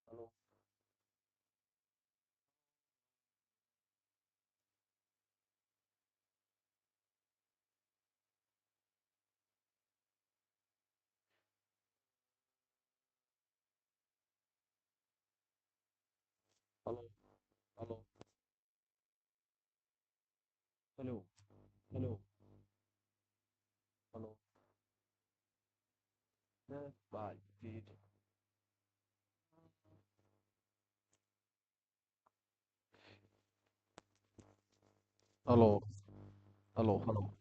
Hello, hello, hello, hello, hello, hello. Bye. Hello, hello, hello.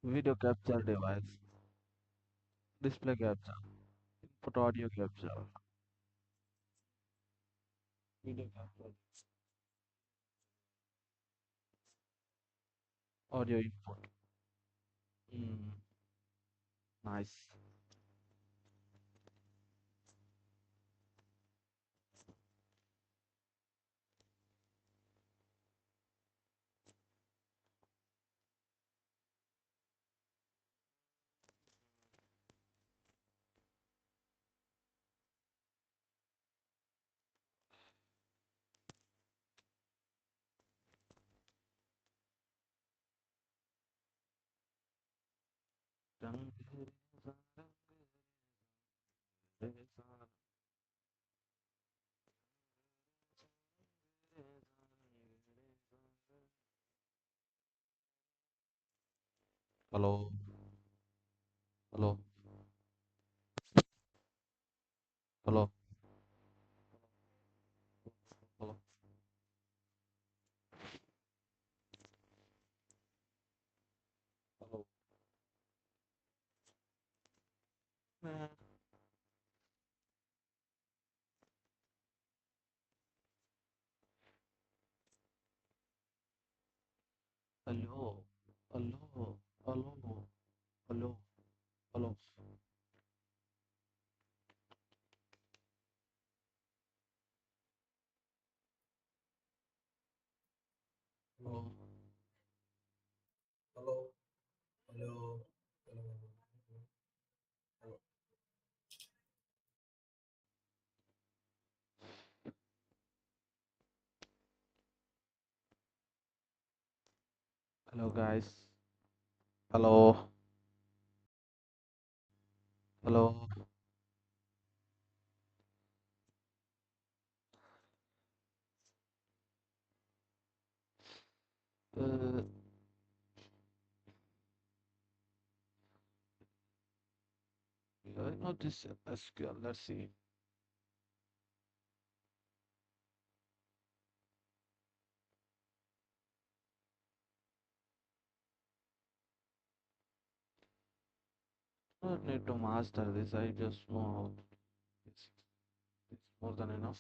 Video capture device, display capture, input audio capture, video capture, audio input. Mm, nice. Hello, hello, hello, hello. Hello. Hello, hello, hello, hello, hello, hello, hello, hello, hello, hello. Hello, guys. Hello, hello. Uh, I know this SQL. Let's see. I don't need to master this. I just know how to do this. It's more than enough.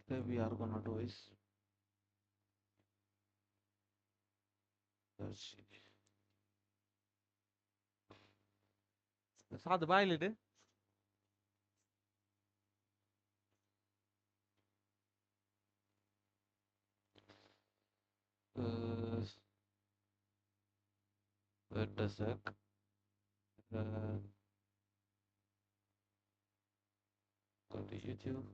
Today we are gonna do is let's see. साथ bile it. Uh, wait a sec. Uh, go to YouTube.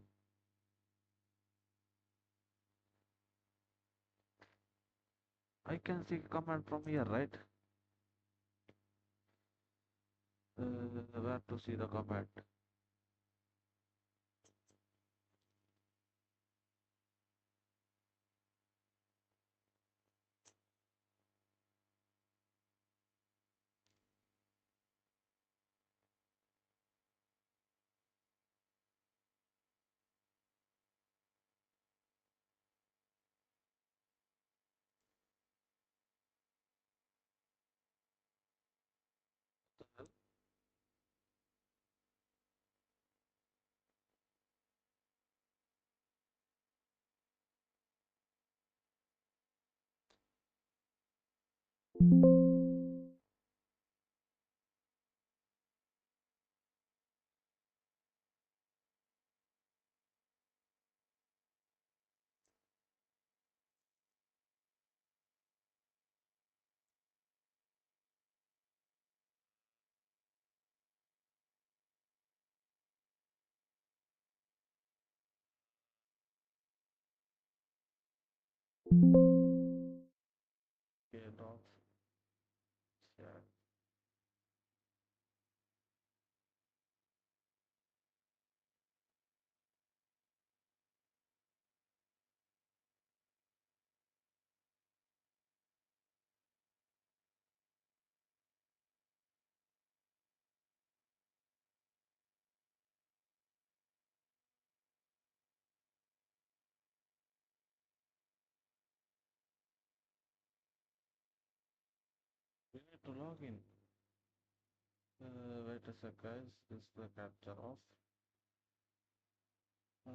I can see comment from here, right? Where to see the comment? Okay, docs. Chat. We need to log in. Wait a sec, guys. This is the capture off. Uh,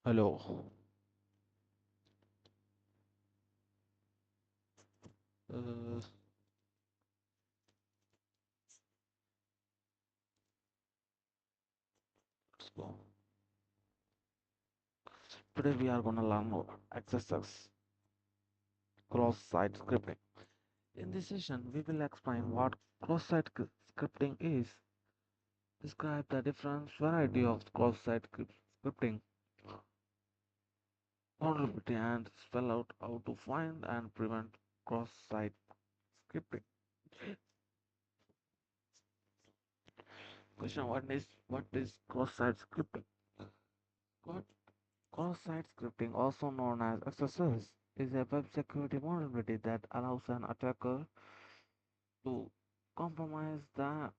Hello. Uh, let's go. Today we are gonna learn about XSS cross-site scripting. In this session, we will explain what cross-site scripting is, describe the different variety of cross-site scripting, vulnerability, and spell out how to find and prevent cross-site scripting. Question one is, what is cross-site scripting? What cross-site scripting, also known as XSS, is a web security vulnerability that allows an attacker to compromise the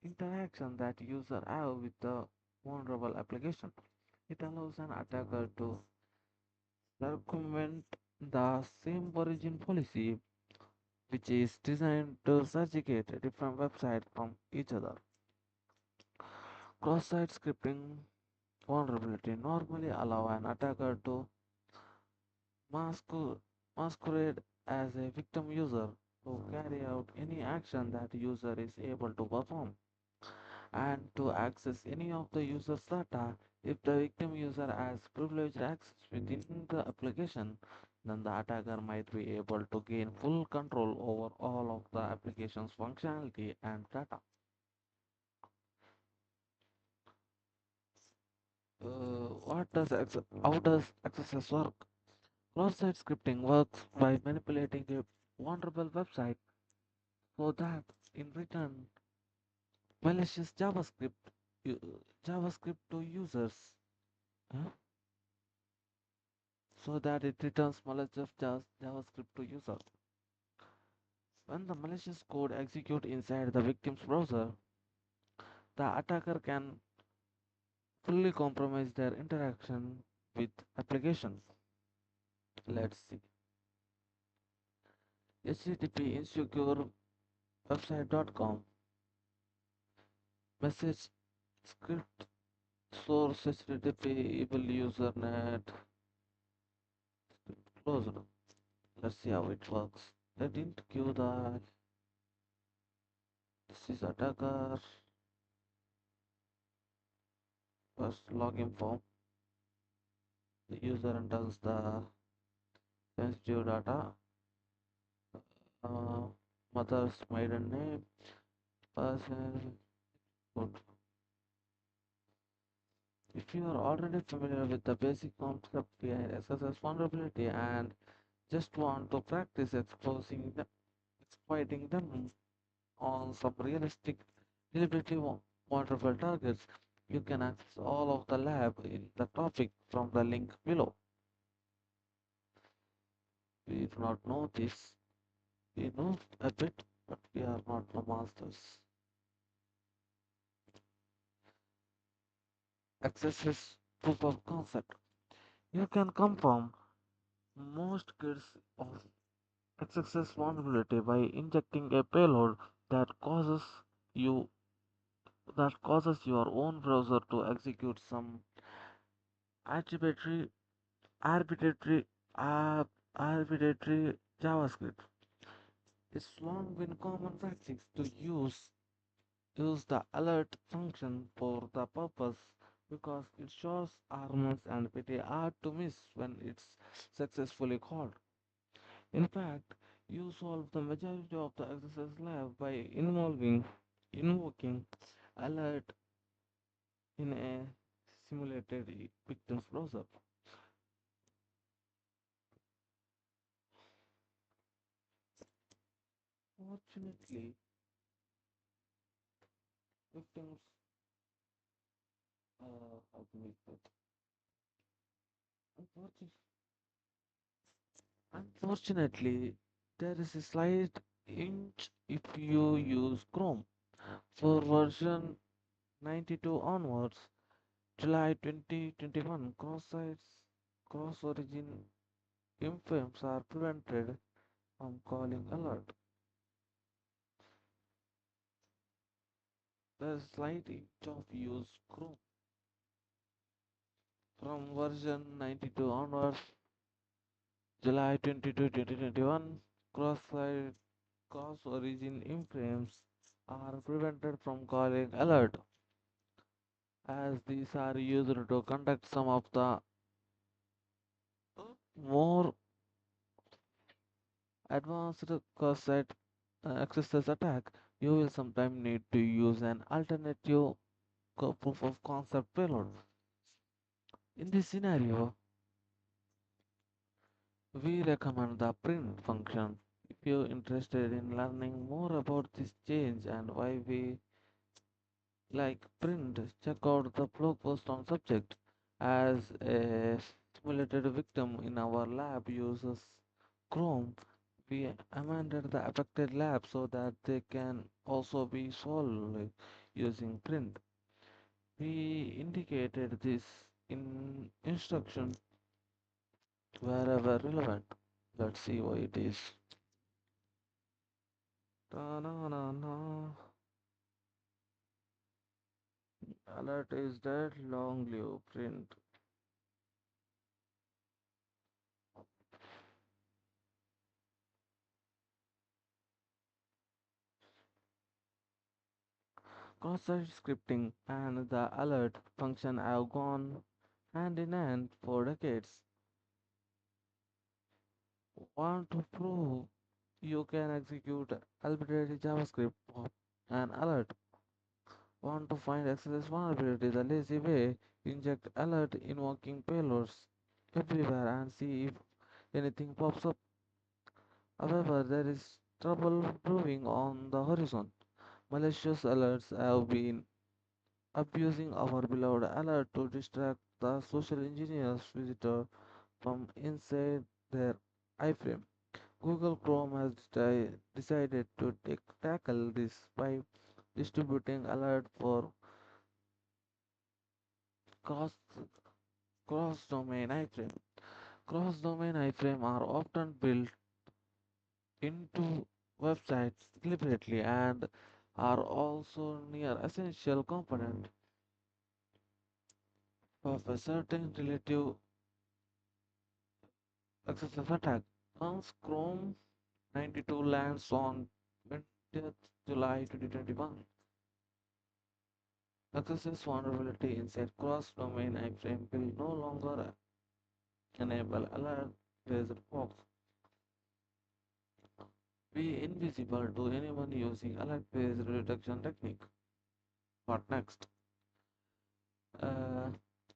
interaction that user have with the vulnerable application. It allows an attacker to circumvent the same origin policy, which is designed to segregate different websites from each other. Cross-site scripting vulnerability normally allow an attacker to masquer- masquerade as a victim user to carry out any action that user is able to perform and to access any of the user's data. If the victim user has privileged access within the application, then the attacker might be able to gain full control over all of the application's functionality and data. How does XSS work? Cross-site scripting works by manipulating a vulnerable website so that in return malicious JavaScript to users, huh? So that it returns malicious JavaScript to user. When the malicious code executes inside the victim's browser, the attacker can fully compromise their interaction with applications. Let's see. HTTP insecure website.com message script source HTTP evil usernet closed. Let's see how it works. They didn't give the this is attacker first login form. The user enters the sensitive data, uh, mother's maiden name, person. Good. If you are already familiar with the basic concept behind SSS vulnerability and just want to practice exploiting them on some realistic, reliability vulnerable targets, you can access all of the lab in the topic from the link below. We do not know this. We know a bit, but we are not the masters. XSS proof of concept. You can confirm most cases of XSS vulnerability by injecting a payload that you causes your own browser to execute some arbitrary arbitrary uh, arbitrary JavaScript. It's long been common practice to use the alert function for the purpose because it shows errors and pretty hard to miss when it's successfully called. In fact, you solve the majority of the exercise lab by invoking alert in a simulated victim's browser. Fortunately, victims how to make that. Unfortunately, unfortunately, there is a slight inch if you use Chrome. For version 92 onwards, July 2021, cross-origin infams are prevented from calling alert. The slight inch of use Chrome from version 92 onwards, July 22, 2021, cross-site cross-origin iframes are prevented from calling alert, as these are used to conduct some of the more advanced cross-site access attack. You will sometimes need to use an alternative proof of concept payload. In this scenario, we recommend the print function. If you're interested in learning more about this change and why we like print, check out the blog post on subject. As a simulated victim in our lab uses Chrome, we amended the affected lab so that they can also be solved using print. We indicated this in instruction wherever relevant. Let's see what it is. Ta-na-na-na. Alert is dead, long live print. Cross-site scripting and the alert function have gone hand in hand for decades. Want to prove you can execute arbitrary JavaScript of an alert? Want to find access vulnerability the lazy way? Inject alert invoking payloads everywhere and see if anything pops up. However, there is trouble brewing on the horizon. Malicious alerts have been abusing our beloved alert to distract the social engineers visitor from inside their iframe. Google Chrome has decided to tackle this by distributing alert for cross cross domain iframe. Cross domain iframe are often built into websites deliberately and are also near essential component of a certain relative access attack. Once Chrome 92 lands on 20th July 2021, access vulnerability inside cross-domain iframe will no longer enable alert-based box be invisible to anyone using alert-based detection technique. What next? Uh,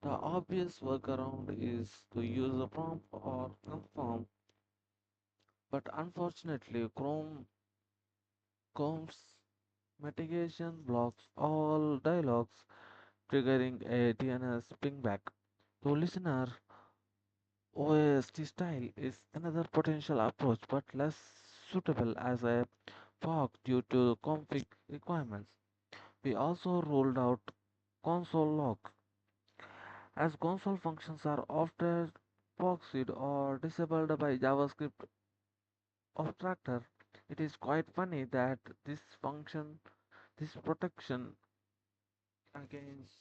the obvious workaround is to use a prompt or confirm, but unfortunately, Chrome's mitigation blocks all dialogues, triggering a DNS pingback. To listener, OST style is another potential approach, but less suitable as a fork due to config requirements. We also rolled out console log, as console functions are often proxied or disabled by JavaScript abstractor. It is quite funny that this protection against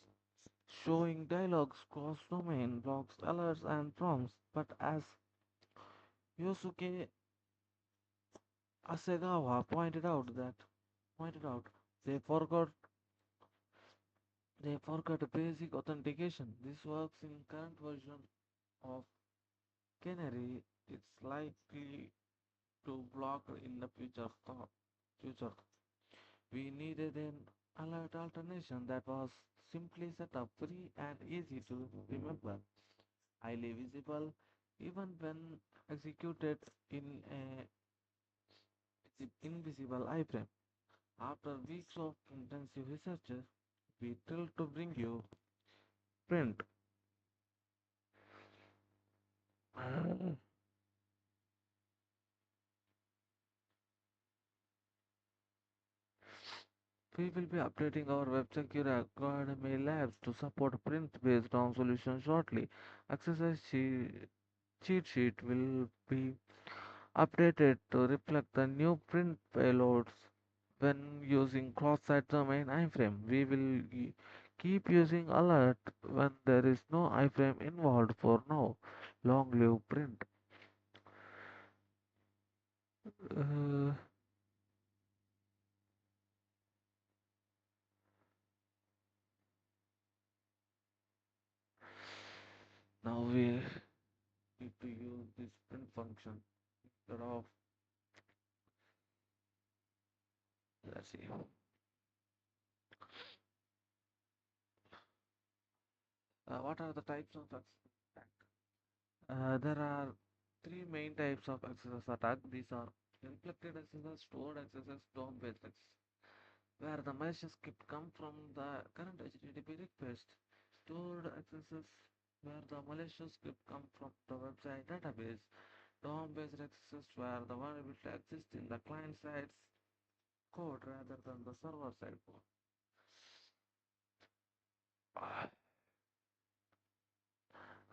showing dialogues, cross-domain logs, alerts, and prompts, but as Yosuke Asegawa pointed out they forgot they forgot basic authentication. This works in current version of Canary. It's likely to block in the future. We needed an alert alternation that was simply set up free and easy to remember, highly visible even when executed in a invisible iframe. After weeks of intensive research, we thrilled to bring you print. We will be updating our Web Security Academy labs to support print based on solutions shortly. Exercise cheat sheet will be updated to reflect the new print payloads When using cross-site domain iframe, we will keep using alert when there is no iframe involved for now. Long live print. Uh, Now we need to use this print function instead of, let's see, what are the types of attack? There are three main types of access attack. These are reflected access, stored access, DOM-based access, where the malicious script come from the current HTTP request. Stored accesses, where the malicious script come from the website database. DOM-based accesses, where the vulnerability exists in the client side's code rather than the server side code.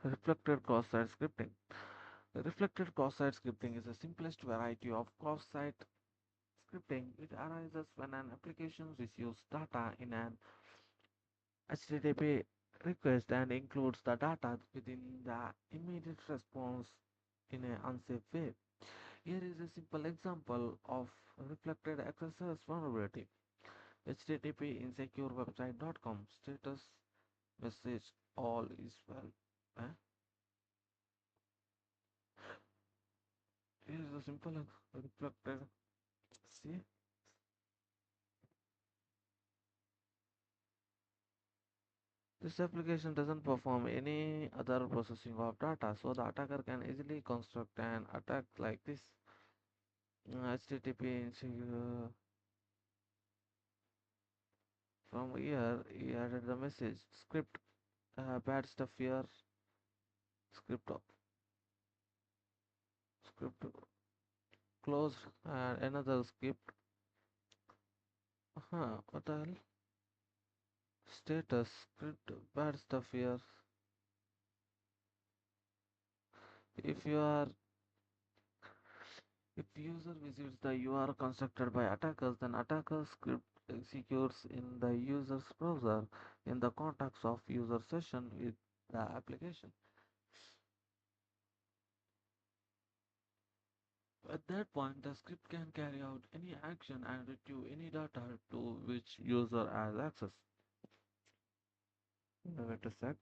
Reflected cross-site scripting. Reflected cross-site scripting is the simplest variety of cross-site scripting. It arises when an application receives data in an HTTP request and includes the data within the immediate response in an unsafe way. Here is a simple example of reflected access vulnerability. HTTP insecurewebsite.com status message all is well. Eh? Here is a simple reflected. See, this application doesn't perform any other processing of data, so the attacker can easily construct an attack like this. HTTP insecure. From here, he added the message script bad stuff here. Script script closed and another script. What the hell? Status script bad stuff here. If you are if user visits the URL constructed by attackers, then attacker script executes in the user's browser in the context of user session with the application. At that point, the script can carry out any action and retrieve any data to which user has access. Wait a sec.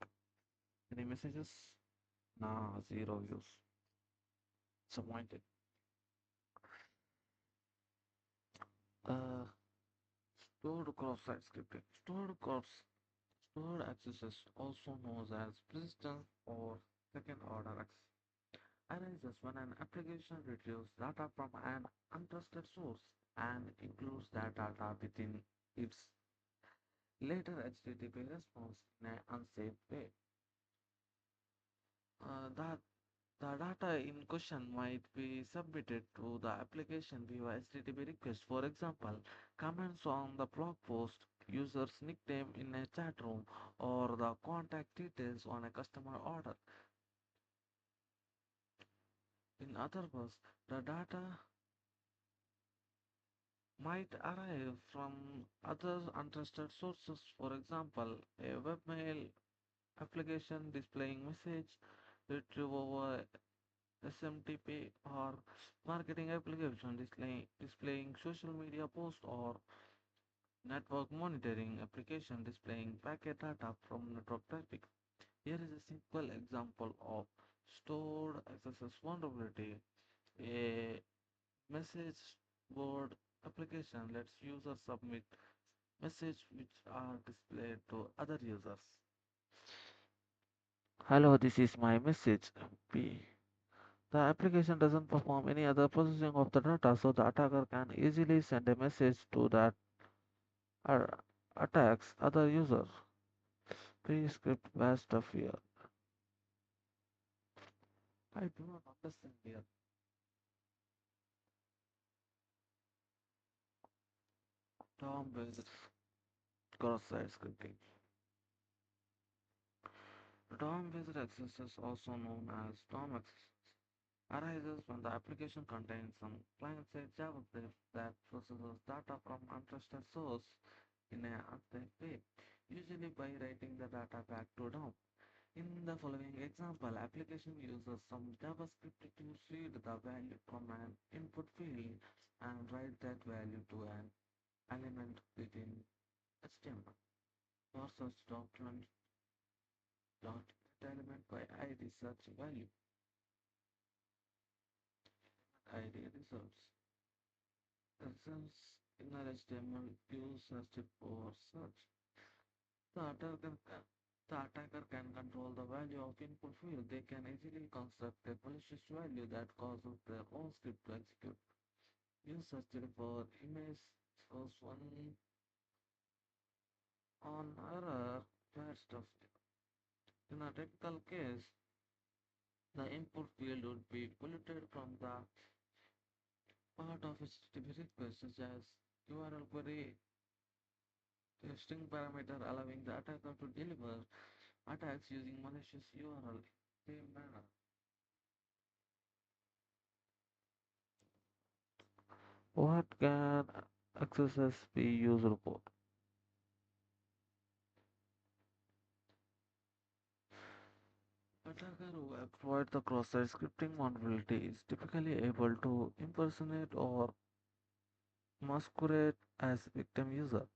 Any messages? Nah, zero use. Disappointed. Uh, Stored cross-site scripting. Stored accesses, also known as persistent or second-order access, arises when an application retrieves data from an untrusted source and includes that data within its later HTTP response in an unsafe way. That the data in question might be submitted to the application via HTTP request. For example, comments on the blog post, user's nickname in a chat room, or the contact details on a customer order. In other words, the data might arrive from other untrusted sources. For example, a webmail application displaying message retrieved over SMTP or marketing application displaying social media post or network monitoring application displaying packet data from network traffic. Here is a simple example of stored access vulnerability. A message board application lets users submit messages which are displayed to other users. Hello, this is my message. P. The application doesn't perform any other processing of the data, so the attacker can easily send a message to that uh, attacks other user. Pre-script bad stuff here. I do not understand here. DOM-based cross-site scripting. DOM-based access is also known as DOM access. arises when the application contains some client-side JavaScript that processes data from untrusted source in an unsafe way, usually by writing the data back to DOM. In the following example, application uses some JavaScript to read the value from an input field and write that value to an element within HTML. For such document dot element by ID search value ID results. Results in HTML use search for search. The attacker can, the attacker can control the value of input field. They can easily construct a malicious value that causes their own script to execute. Use search for image source one on error bad stuff. In a typical case, the input field would be polluted from the part of HTTP request such as URL query, a string parameter allowing the attacker to deliver attacks using malicious URL in the same manner. What can accesses be used for? Attacker who exploit the cross-site scripting vulnerability is typically able to impersonate or masquerade as victim user,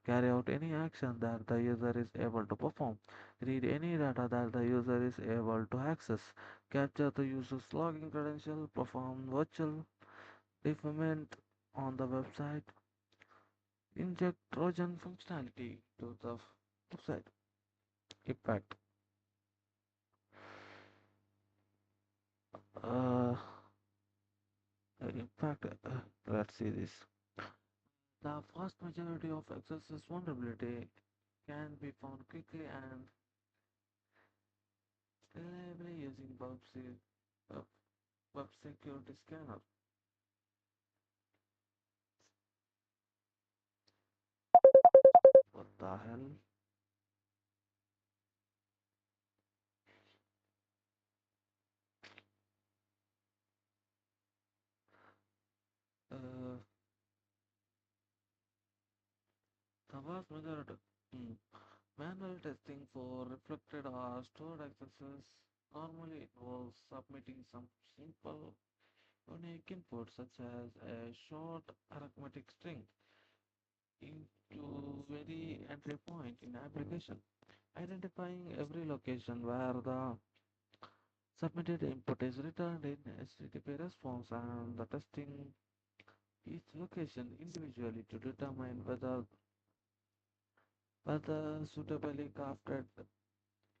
carry out any action that the user is able to perform, read any data that the user is able to access, capture the user's login credential, perform virtual deferment on the website, inject Trojan functionality to the website. Impact. Uh, let's see this. The vast majority of accesses vulnerability can be found quickly and reliably using web, web security scanner. What the hell? Uh, the vast majority. Hmm. Manual testing for reflected or stored accesses normally involves submitting some simple unique input such as a short arithmetic string into very entry point in application, identifying every location where the submitted input is returned in HTTP response and the testing each location individually to determine whether suitably crafted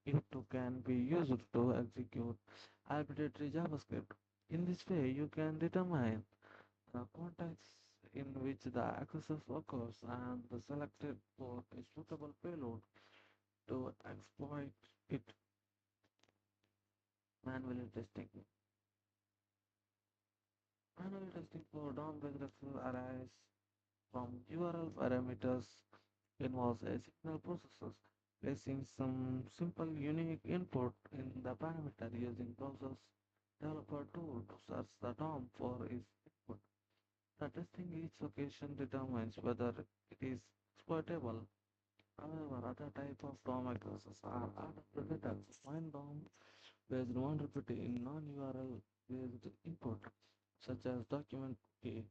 it can be used to execute arbitrary JavaScript. In this way, you can determine the context in which the access occurs and the selected for a suitable payload to exploit it. Manually testing. Manual testing for DOM-based access arises from URL parameters involves a signal processor placing some simple unique input in the parameter using browser's developer tool to search the DOM for its input. The testing each location determines whether it is exploitable. However, other type of DOM accesses are adapted to find DOM based vulnerability in non-URL based input, such as document key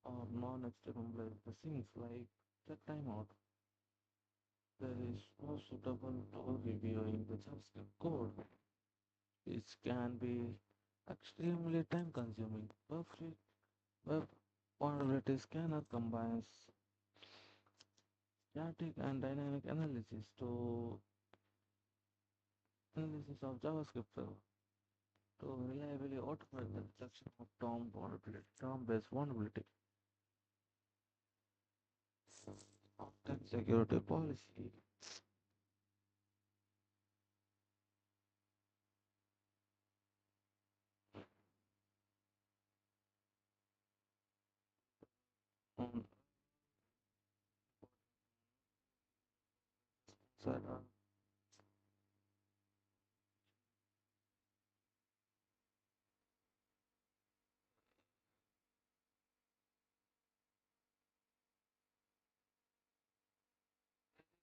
or non-HTML based things like set timeout. There is no suitable tool reviewing the JavaScript code, which can be extremely time consuming. Web vulnerability scanner combines static and dynamic analysis of JavaScript to reliably automate the detection of DOM-based vulnerability. Content security policy. On side,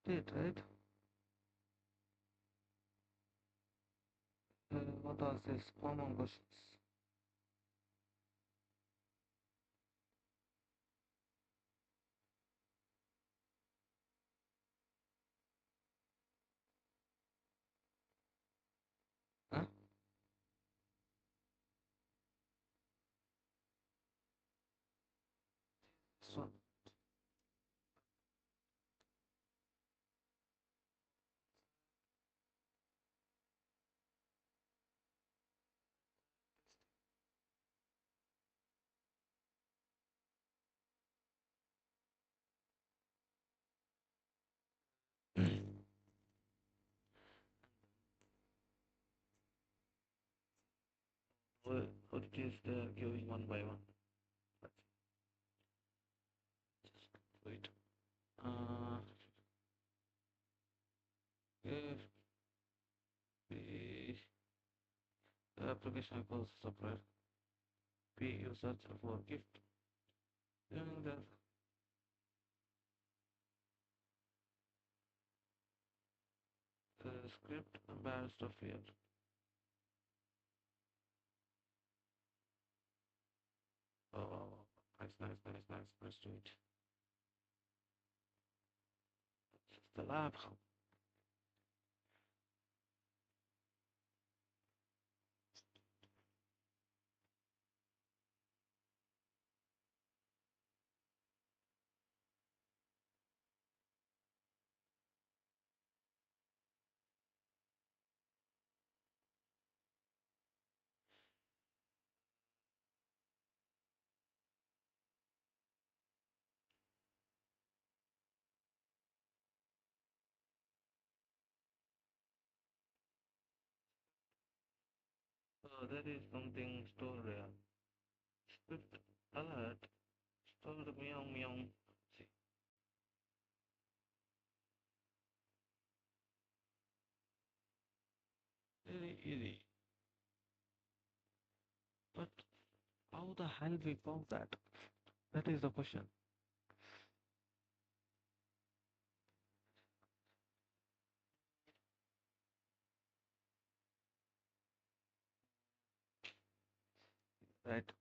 Did right? What are these common questions? Huh? This one. What it is giving one by one. Let's just wait. Uh, if the application equals software, P you search for gift. Doing the script embarrassed of fear. Oh, nice, nice, nice, nice. Let's do it. It's the lab. So there is something stored there. Script alert stored meow meow. See, very easy. But how the hell we found that? That is the question. Right?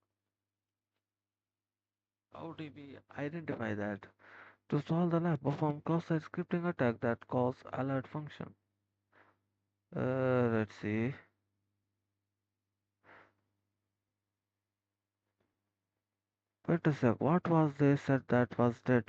How do we identify that? To solve the lab, perform cross-site scripting attack that calls alert function. Let's see. Wait a sec. What was they said that was dead?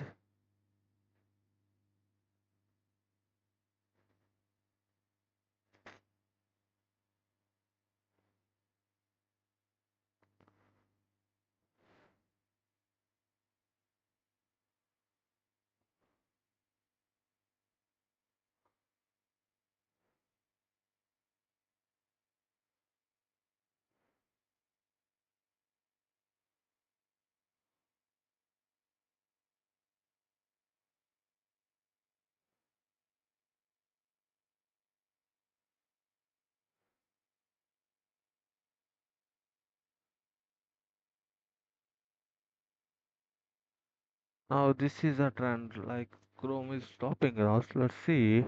Now this is a trend. Like Chrome is stopping us. Let's see.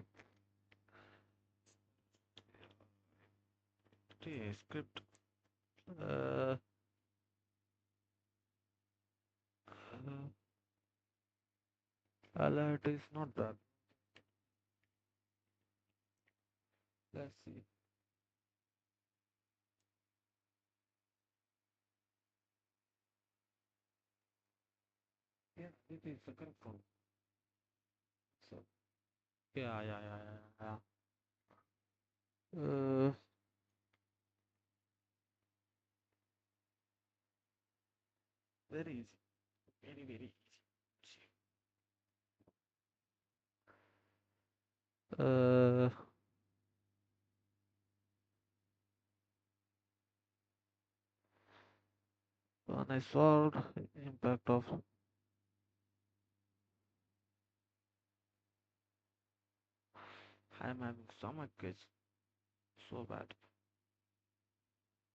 Okay, script. Uh, alert is not that. Let's see. Yeah, it is a correct one. So yeah, yeah, yeah, yeah, yeah. Very easy. Very, very easy. When I solved impact of, I'm having stomach aches so bad.